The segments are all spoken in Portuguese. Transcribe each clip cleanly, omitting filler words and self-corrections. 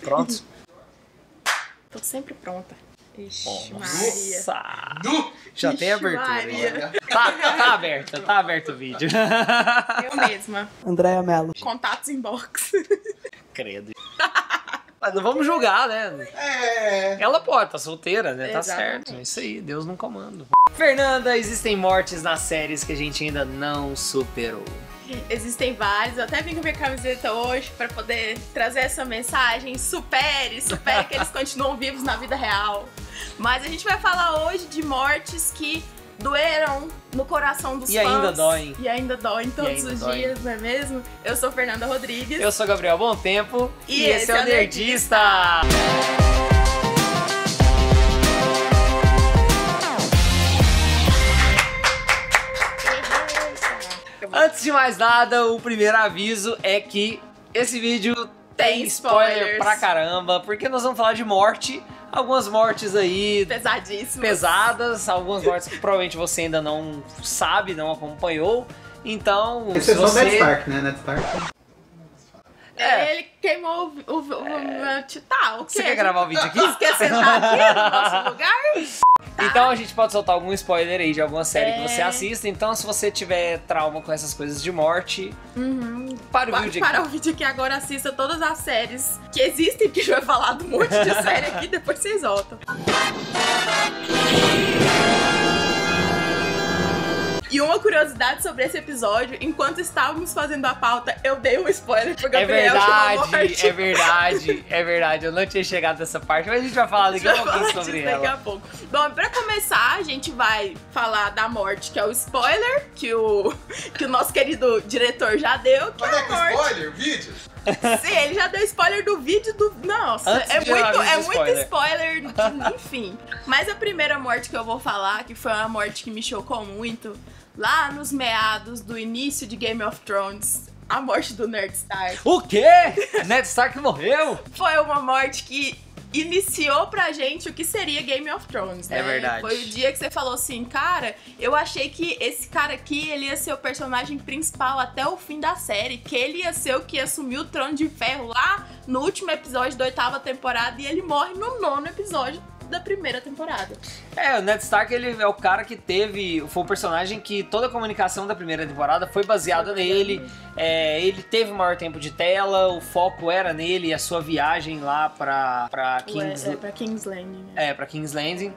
Pronto? Tô sempre pronta. Ixi, Nossa! Maria. Já Ixi, tem abertura. Maria. Tá aberto o vídeo. Eu mesma. Andréia Mello. Contatos inbox. Credo. Mas não vamos julgar, né? Ela pode, tá solteira, né? Tá Exatamente. certo. É isso aí, Deus no comando. Fernanda, existem mortes nas séries que a gente ainda não superou. Existem vários, eu até vim com minha camiseta hoje pra poder trazer essa mensagem. Supere que eles continuam vivos na vida real. Mas a gente vai falar hoje de mortes que doeram no coração dos fãs. E ainda doem. E ainda doem todos os dias, não é mesmo? Eu sou Fernanda Rodrigues. Eu sou Gabriel Bom Tempo. E esse é o Nerdista. Antes de mais nada, o primeiro aviso é que esse vídeo tem spoiler pra caramba, porque nós vamos falar de morte, algumas mortes aí Pesadíssimas. pesadas, algumas mortes que provavelmente você ainda não sabe, não acompanhou. Então, Esse é só o Ned Stark, né? Ned Stark. Ele queimou o meu titã. O quê? Você quer gravar o vídeo aqui? Quer sentar aqui no nosso lugar? Então a gente pode soltar algum spoiler aí de alguma série que você assista. Então se você tiver trauma com essas coisas de morte, para o vídeo aqui. Para o vídeo aqui agora, assista todas as séries que existem, que a gente vai falar do monte de série aqui, depois vocês voltam. E uma curiosidade sobre esse episódio, enquanto estávamos fazendo a pauta, eu dei um spoiler pro Gabriel de uma morte. É verdade. Eu não tinha chegado nessa parte, mas a gente vai falar daqui a pouquinho sobre ela. Daqui a pouco. Bom, pra começar, a gente vai falar da morte, que é o spoiler, que o nosso querido diretor já deu. Que Mas é é a com morte. spoiler, vídeo? Sim, ele já deu spoiler do vídeo do... Nossa, Antes é de eu avisar muito spoiler, enfim. Mas a primeira morte que eu vou falar, que foi uma morte que me chocou muito, lá nos meados do início de Game of Thrones, a morte do Ned Stark. O quê? Ned Stark morreu? Foi uma morte que iniciou pra gente o que seria Game of Thrones, né? É verdade. Foi o dia que você falou assim, cara, eu achei que esse cara aqui, ele ia ser o personagem principal até o fim da série, que ele ia ser o que ia assumir o Trono de Ferro lá no último episódio da 8ª temporada, e ele morre no 9º episódio da primeira temporada. O Ned Stark, ele é o cara que foi o personagem que toda a comunicação da primeira temporada foi baseada nele. Ele teve o maior tempo de tela, o foco era nele, a sua viagem lá pra King's Landing. Né? Pra King's Landing,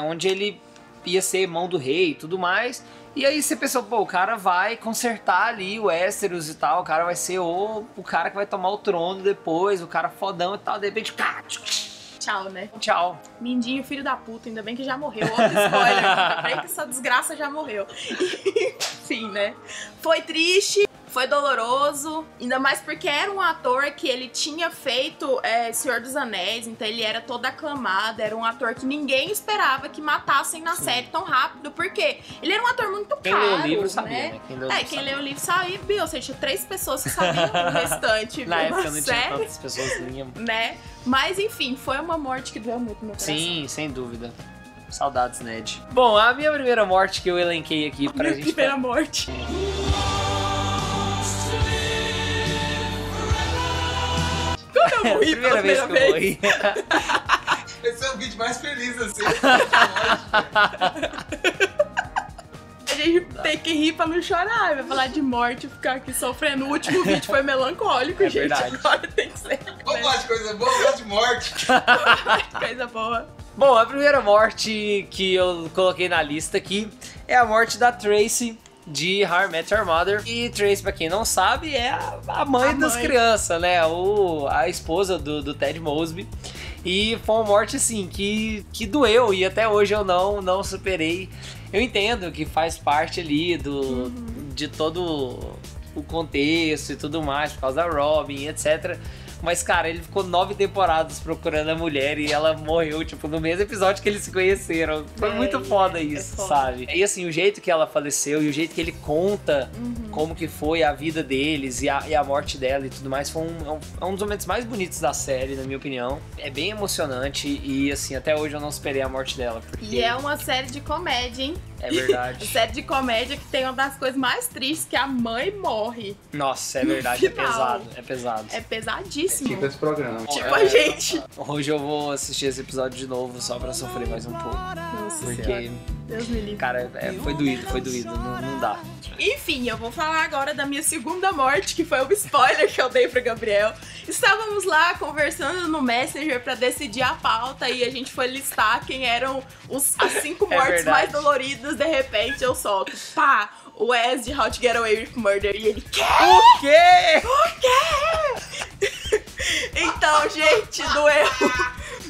onde ele ia ser mão do rei e tudo mais. E aí você pensou, pô, o cara vai consertar ali o Westeros e tal, o cara vai ser o cara que vai tomar o trono depois, o cara fodão e tal, de repente, Tchau, né? tchau. Mindinho, filho da puta, ainda bem que já morreu. Outro spoiler, ainda bem que essa desgraça já morreu. Sim, né? Foi triste, foi doloroso, ainda mais porque era um ator que ele tinha feito Senhor dos Anéis, então ele era todo aclamado, era um ator que ninguém esperava que matassem na série tão rápido, porque ele era um ator muito Quem caro, leu o livro né? sabia, né? Quem leu o livro sabia, ou seja, 3 pessoas que sabiam, o restante Na viu época uma não tinha série, tantas pessoas linham. né? Mas enfim, foi uma morte que doeu muito no meu coração. Sim, sem dúvida. Saudades, Ned. Bom, a minha primeira morte que eu elenquei aqui pra Minha gente... primeira morte. Quando eu morri pela primeira vez que eu morri. Esse é o vídeo mais feliz, assim. A gente tem que rir pra não chorar, vai falar de morte e ficar aqui sofrendo. O último vídeo foi melancólico, gente. verdade. Agora tem que ser. Vamos falar de coisa boa, vamos falar de morte. Coisa boa. Bom, a primeira morte que eu coloquei na lista aqui é a morte da Tracy de How I Met Your Mother. E Tracy, pra quem não sabe, é a mãe das crianças, né? A esposa do Ted Mosby. E foi uma morte, assim, que doeu e até hoje eu não superei. Eu entendo que faz parte ali de todo o contexto e tudo mais, por causa da Robin, etc. Mas, cara, ele ficou 9 temporadas procurando a mulher e ela morreu, tipo, no mesmo episódio que eles se conheceram. Foi muito foda isso, foda. sabe? E, assim, o jeito que ela faleceu e o jeito que ele conta como que foi a vida deles e a morte dela e tudo mais. Foi um dos momentos mais bonitos da série, na minha opinião. É bem emocionante e, assim, até hoje eu não esperei a morte dela. Porque... E é uma série de comédia, hein? É verdade. Série de comédia que tem uma das coisas mais tristes, que a mãe morre. Nossa, é verdade, é final. pesado, é pesado. É pesadíssimo. Tipo esse programa. Tipo a gente. Hoje eu vou assistir esse episódio de novo só pra sofrer mais um pouco. Nossa Porque, Senhora. Deus me livre. cara, foi doído, não dá. Enfim, eu vou falar agora da minha segunda morte, que foi o spoiler que eu dei pro Gabriel. Estávamos lá conversando no Messenger pra decidir a pauta e a gente foi listar quem eram as 5 mortes mais doloridas. De repente eu solto, pá, o Wes de How to Get Away with Murder. E ele, quê? O quê? O quê? Então, gente, doeu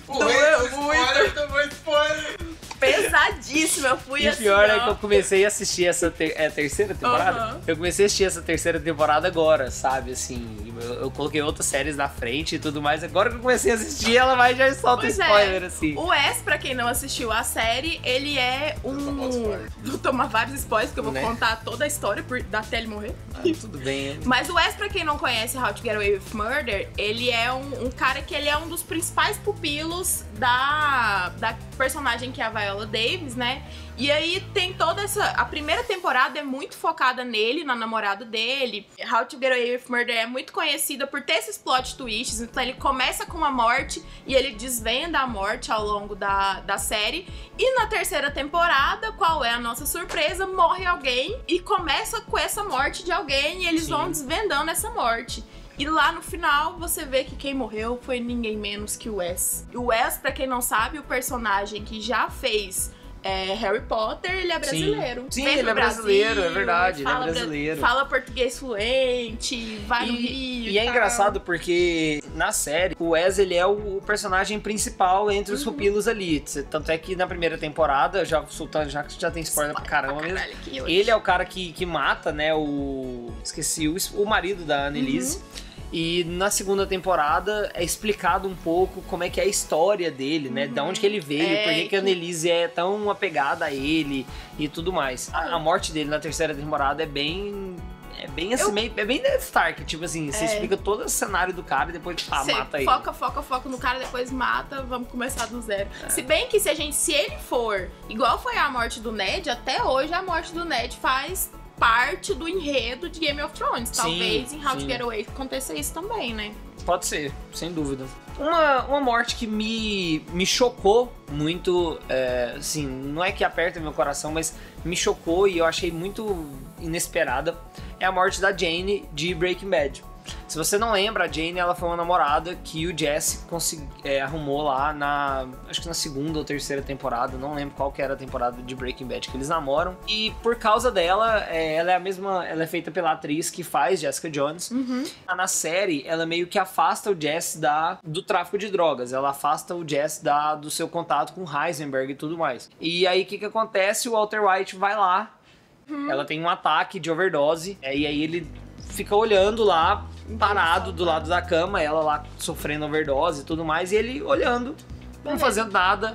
muito. Tomou spoiler. Pesadíssimo, eu fui E o assim, pior é ó. que eu comecei a assistir essa terceira temporada. Uhum. Eu comecei a assistir essa terceira temporada agora, sabe? Assim, eu coloquei outras séries na frente e tudo mais. Agora que eu comecei a assistir, ela vai e já solta Pois spoiler, é. assim. O Wes, pra quem não assistiu a série, ele é Vou tomar vários spoilers, porque eu vou Né? contar toda a história até ele morrer. Tudo bem. Mas o Wes, pra quem não conhece How to Get Away with Murder, ele é um cara que ele é um dos principais pupilos da personagem que é a Viola Davis, né? E aí tem toda essa... A primeira temporada é muito focada nele, na namorada dele. How to Get Away with Murder é muito conhecida por ter esses plot twists. Então ele começa com uma morte e ele desvenda a morte ao longo da série. E na terceira temporada, qual é a nossa surpresa? Morre alguém e começa com essa morte de alguém e eles vão desvendando essa morte. E lá no final, você vê que quem morreu foi ninguém menos que o Wes. E o Wes, pra quem não sabe, o personagem que já fez Harry Potter, ele é brasileiro. Sim, Vem ele pro é brasileiro, Brasil, é verdade, ele é fala brasileiro. Fala português fluente, vai no Rio. E é tal. engraçado porque na série, o Wes, ele é o personagem principal entre os pupilos ali. Tanto é que na primeira temporada, já soltando, já tem spoiler pra caramba mesmo. Caralho, que hoje. Ele é o cara que mata, né, esqueci, o marido da Annelise. E na segunda temporada é explicado um pouco como é que é a história dele, né? Da onde que ele veio, por que a Annelise é tão apegada a ele e tudo mais. A morte dele na terceira temporada é bem assim, é bem Ned Stark, tipo assim, você explica todo o cenário do cara e depois mata ele. Foca no cara, depois mata, vamos começar do zero. Se bem que se ele for igual foi a morte do Ned, até hoje a morte do Ned faz parte do enredo de Game of Thrones. Talvez em How to Get Away aconteça isso também, né? Pode ser, sem dúvida. Uma morte que me chocou muito, assim, não é que aperta meu coração, mas me chocou e eu achei muito inesperada, é a morte da Jane de Breaking Bad. Se você não lembra, a Jane, ela foi uma namorada que o Jesse arrumou lá acho que na segunda ou terceira temporada, não lembro qual que era a temporada de Breaking Bad que eles namoram. E por causa dela, ela é feita pela atriz que faz Jessica Jones. Na série, ela meio que afasta o Jesse do tráfico de drogas, ela afasta o Jesse do seu contato com Heisenberg e tudo mais. E aí, o que acontece? O Walter White vai lá, ela tem um ataque de overdose, e aí ele fica olhando lá, parado do lado da cama, ela lá sofrendo overdose e tudo mais, e ele olhando, não fazendo nada,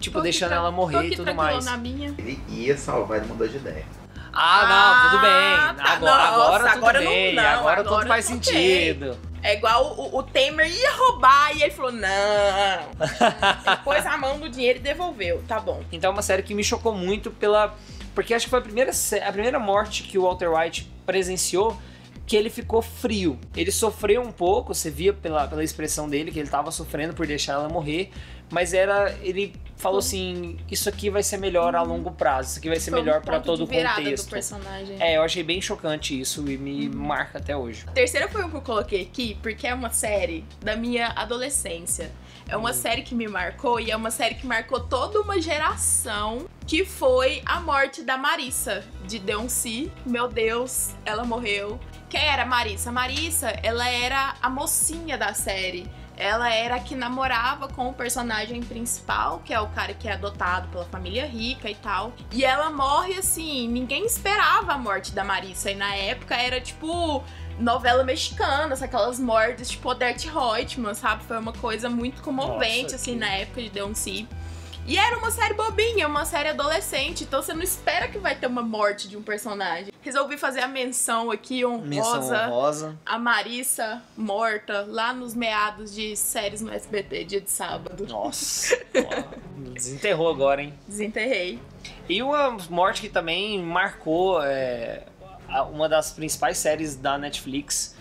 tipo, deixando ela morrer e tudo mais. Na minha. Ele ia salvar, ele mudou de ideia. Não, tudo bem. Tá. Agora tudo Agora bem. não, Agora tudo faz ok. sentido. É igual o Temer ia roubar e ele falou, não. Ele pôs a mão no dinheiro e devolveu, tá bom. Então é uma série que me chocou muito porque acho que foi a primeira morte que o Walter White presenciou que ele ficou frio. Ele sofreu um pouco, você via pela expressão dele que ele tava sofrendo por deixar ela morrer, mas ele falou assim, isso aqui vai ser melhor a longo prazo, isso aqui vai ser melhor pra todo o contexto. Do personagem. Eu achei bem chocante isso e me marca até hoje. A terceira foi o que eu coloquei aqui, porque é uma série da minha adolescência. É uma série que me marcou e é uma série que marcou toda uma geração, que foi a morte da Marissa, de Deoncy. Meu Deus, ela morreu. Quem era a Marissa? A Marissa, ela era a mocinha da série. Ela era a que namorava com o personagem principal, que é o cara que é adotado pela família rica e tal. E ela morre assim, ninguém esperava a morte da Marissa. E na época era tipo novela mexicana, aquelas mortes tipo Odete Roitman, sabe? Foi uma coisa muito comovente, assim, na época de Deoncy. E era uma série bobinha, uma série adolescente, então você não espera que vai ter uma morte de um personagem. Resolvi fazer a menção aqui honrosa. A Marissa morta lá nos meados de séries no SBT, dia de sábado. Nossa, desenterrou agora, hein? Desenterrei. E uma morte que também marcou uma das principais séries da Netflix,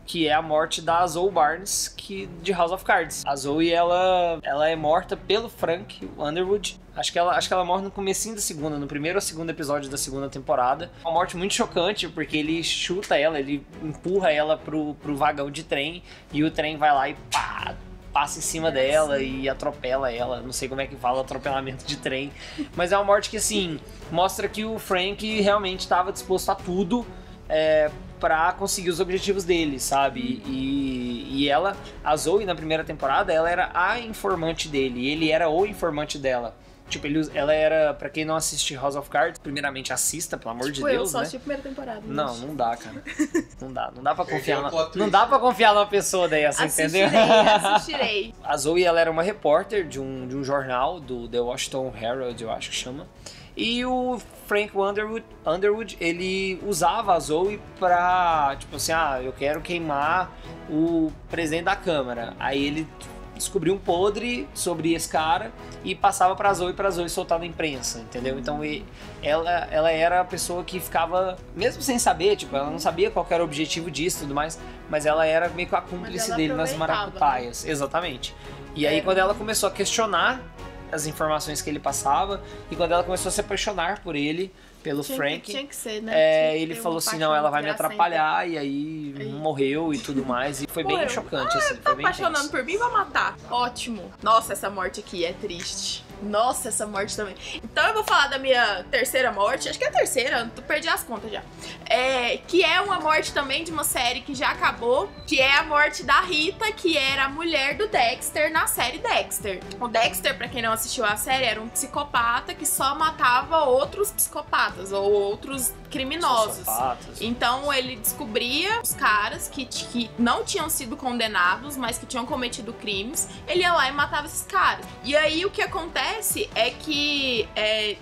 que é a morte da Zoe Barnes, de House of Cards. A Zoe, ela é morta pelo Frank Underwood. Acho que ela morre no comecinho da segunda, no primeiro ou segundo episódio da segunda temporada. Uma morte muito chocante, porque ele chuta ela, ele empurra ela pro vagão de trem, e o trem vai lá e pá, passa em cima dela e atropela ela. Não sei como é que fala atropelamento de trem. Mas é uma morte que, assim, mostra que o Frank realmente estava disposto a tudo pra conseguir os objetivos dele, sabe? E ela, a Zoe, na primeira temporada, ela era a informante dele, e ele era o informante dela. Tipo, ela era, pra quem não assiste House of Cards, primeiramente assista, pelo amor de Deus, eu só né? assisti a primeira temporada. Não dá, cara. Não dá pra confiar não dá pra confiar numa pessoa dessa, entendeu? Assistirei. A Zoe, ela era uma repórter de um jornal, do The Washington Herald, eu acho que chama. E o Frank Underwood, ele usava a Zoe pra, tipo assim, eu quero queimar o presidente da Câmara. Aí ele descobriu um podre sobre esse cara e passava pra Zoe soltar na imprensa, entendeu? Então ela era a pessoa que ficava, mesmo sem saber, tipo, ela não sabia qual era o objetivo disso e tudo mais, mas ela era meio que a cúmplice dele nas maracutaias. Né? Exatamente. E aí quando ela começou a questionar as informações que ele passava, e quando ela começou a se apaixonar por ele, pelo Frank, tinha que ser, né? ele falou assim, não, ela vai me atrapalhar, e aí morreu e tudo mais, e foi bem chocante, assim, tá foi bem apaixonando intenso. por mim, vai matar. Ótimo. Nossa, essa morte aqui é triste. Nossa, essa morte também. Então eu vou falar da minha terceira morte, acho que é a terceira, perdi as contas já. Que é uma morte também de uma série que já acabou, que é a morte da Rita, que era a mulher do Dexter na série Dexter. O Dexter, pra quem não assistiu a série, era um psicopata que só matava outros psicopatas ou outros criminosos. Sociopatas. Então ele descobria os caras que não tinham sido condenados, mas que tinham cometido crimes, ele ia lá e matava esses caras. E aí o que acontece é que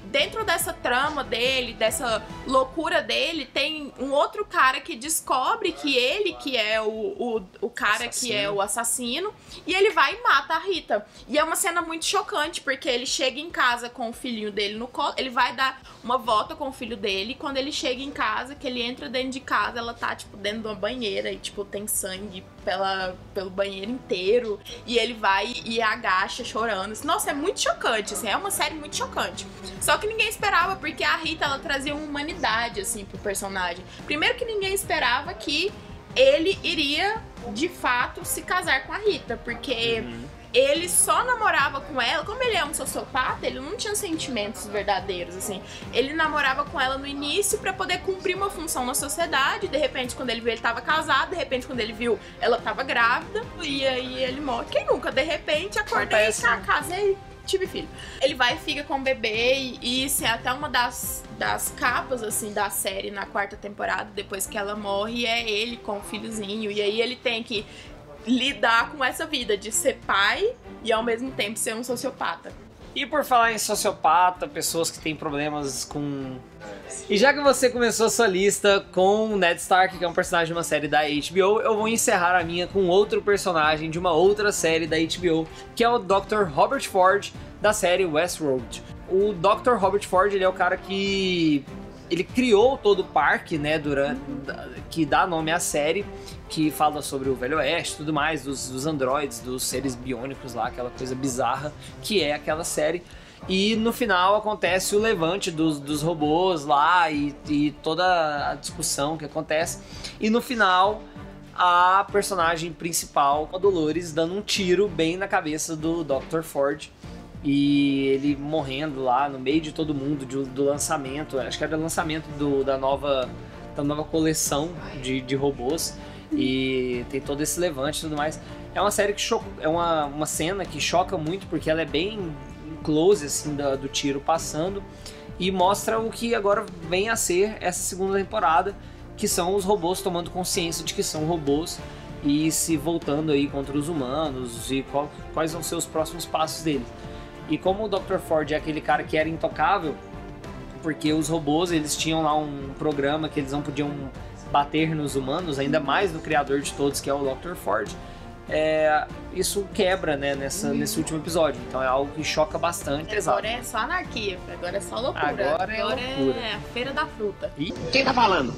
dentro dessa trama dele, dessa loucura dele, tem um outro cara que descobre que ele que é o cara assassino. Que é o assassino, e ele vai e mata a Rita. E é uma cena muito chocante, porque ele chega em casa com o filhinho dele no colo, ele vai dar uma volta com o filho dele, e quando ele chega em casa, que ele entra dentro de casa, ela tá, tipo, dentro de uma banheira, e, tipo, tem sangue pelo banheiro inteiro, e ele vai e agacha chorando. Nossa, é muito chocante, assim, é uma série muito chocante. Só que ninguém esperava, porque a Rita, ela trazia uma humanidade, assim, pro personagem. Primeiro que ninguém esperava que ele iria, de fato, se casar com a Rita, porque ele só namorava com ela, como ele é um sociopata, ele não tinha sentimentos verdadeiros, assim. Ele namorava com ela no início pra poder cumprir uma função na sociedade, de repente, quando ele viu, ele tava casado, de repente, quando ele viu, ela tava grávida, e aí ele morre. Quem nunca, de repente, acordei, casei, tive filho. Ele vai e fica com o bebê, e isso é até uma das capas, assim, da série na quarta temporada, depois que ela morre, é ele com o filhozinho, e aí ele tem que lidar com essa vida de ser pai e ao mesmo tempo ser um sociopata. E por falar em sociopata, pessoas que têm problemas com... E já que você começou a sua lista com Ned Stark, que é um personagem de uma série da HBO, eu vou encerrar a minha com outro personagem de uma outra série da HBO, que é o Dr. Robert Ford, da série Westworld. O Dr. Robert Ford, ele é o cara que... Ele criou todo o parque, né, que dá nome à série, que fala sobre o Velho Oeste e tudo mais, dos androides, dos seres biônicos lá, aquela coisa bizarra que é aquela série. E no final acontece o levante dos robôs lá e toda a discussão que acontece. E no final, a personagem principal, a Dolores, dando um tiro bem na cabeça do Dr. Ford. E ele morrendo lá no meio de todo mundo do lançamento, acho que era o lançamento da nova coleção de robôs, e tem todo esse levante e tudo mais. É uma série que é uma cena que choca muito, porque ela é bem close assim, do tiro passando, e mostra o que agora vem a ser essa segunda temporada, que são os robôs tomando consciência de que são robôs e se voltando aí contra os humanos, e quais vão ser os próximos passos deles. E como o Dr. Ford é aquele cara que era intocável, porque os robôs, eles tinham lá um programa que eles não podiam bater nos humanos, ainda mais no criador de todos, que é o Dr. Ford. Isso quebra, né, nesse último episódio. Então é algo que choca bastante. Agora é só anarquia, agora é só loucura. Agora é loucura. É a feira da fruta. Quem tá falando?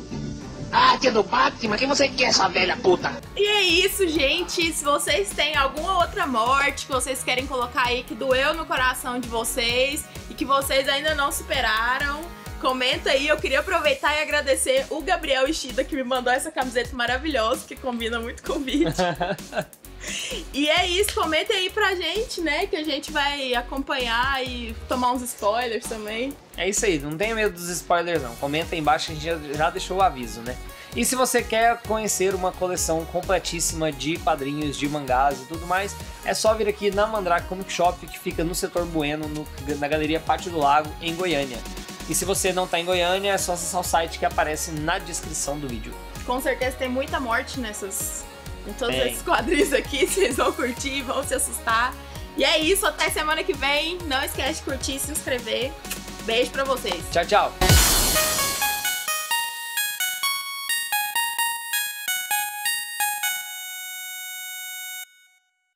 Ah, tia do Batman, quem você quer, essa velha puta? E é isso, gente. Se vocês têm alguma outra morte que vocês querem colocar aí que doeu no coração de vocês e que vocês ainda não superaram, comenta aí. Eu queria aproveitar e agradecer o Gabriel Ishida, que me mandou essa camiseta maravilhosa, que combina muito com o vídeo. E é isso, comenta aí pra gente, né, que a gente vai acompanhar e tomar uns spoilers também. É isso aí, não tenha medo dos spoilers não. Comenta aí embaixo que a gente já deixou o aviso, né? E se você quer conhecer uma coleção completíssima de quadrinhos, de mangás e tudo mais, é só vir aqui na Mandrake Comic Shop, que fica no setor Bueno, na Galeria Pátio do Lago, em Goiânia. E se você não tá em Goiânia, é só acessar o site que aparece na descrição do vídeo. Com certeza tem muita morte em todos esses quadrinhos aqui, vocês vão curtir, vão se assustar. E é isso, até semana que vem. Não esquece de curtir e se inscrever. Beijo pra vocês. Tchau, tchau.